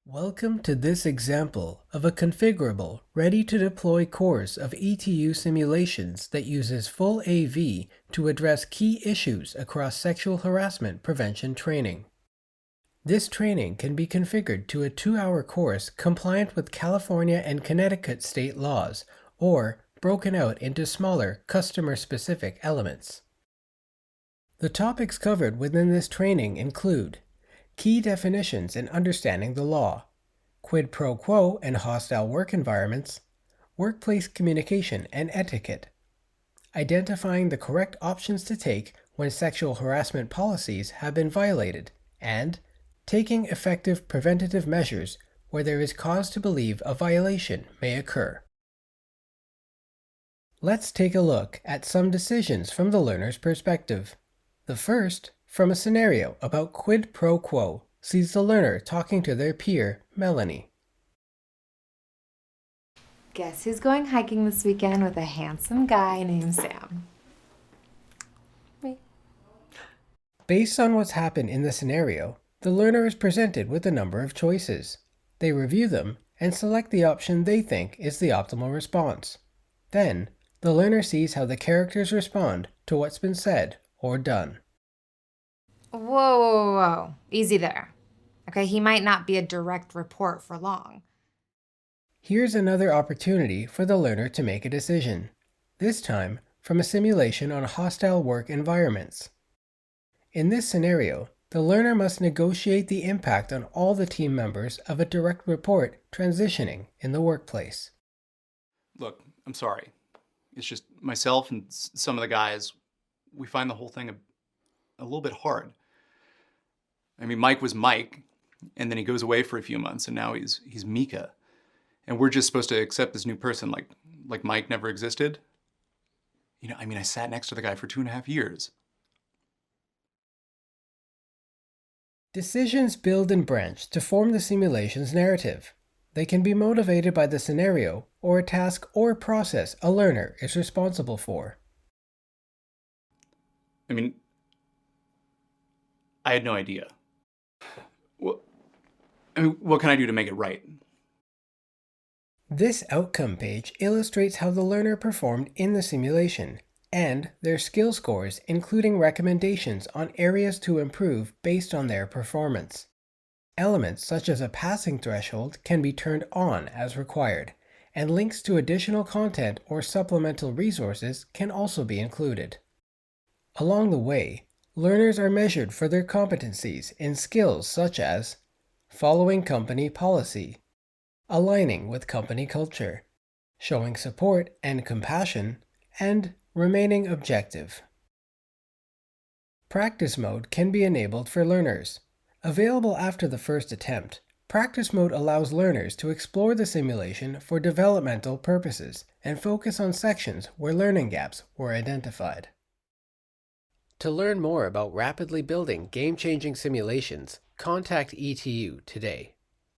Welcome to this example of a configurable, ready-to-deploy course of ETU simulations that uses full AV to address key issues across sexual harassment prevention training. This training can be configured to a 2-hour course compliant with California and Connecticut state laws, or broken out into smaller, customer-specific elements. The topics covered within this training include key definitions and understanding the law, quid pro quo and hostile work environments, workplace communication and etiquette, identifying the correct options to take when sexual harassment policies have been violated, and taking effective preventative measures where there is cause to believe a violation may occur. Let's take a look at some decisions from the learner's perspective. The first, from a scenario about quid pro quo, sees the learner talking to their peer, Melanie. Guess who's going hiking this weekend with a handsome guy named Sam? Me. Based on what's happened in the scenario, the learner is presented with a number of choices. They review them and select the option they think is the optimal response. Then, the learner sees how the characters respond to what's been said or done. Whoa. Easy there. Okay, he might not be a direct report for long. Here's another opportunity for the learner to make a decision, this time from a simulation on hostile work environments. In this scenario, the learner must negotiate the impact on all the team members of a direct report transitioning in the workplace. Look, I'm sorry. It's just myself and some of the guys, we find the whole thing a little bit hard. I mean, Mike was Mike, and then he goes away for a few months, and now he's Mika. And we're just supposed to accept this new person like Mike never existed? You know, I mean, I sat next to the guy for 2.5 years. Decisions build and branch to form the simulation's narrative. They can be motivated by the scenario or a task or process a learner is responsible for. I mean, I had no idea. What can I do to make it right? This outcome page illustrates how the learner performed in the simulation and their skill scores, including recommendations on areas to improve based on their performance. Elements such as a passing threshold can be turned on as required, and links to additional content or supplemental resources can also be included. Along the way, learners are measured for their competencies in skills such as following company policy, aligning with company culture, showing support and compassion, and remaining objective. Practice mode can be enabled for learners. Available after the first attempt, practice mode allows learners to explore the simulation for developmental purposes and focus on sections where learning gaps were identified. To learn more about rapidly building game-changing simulations, contact ETU today.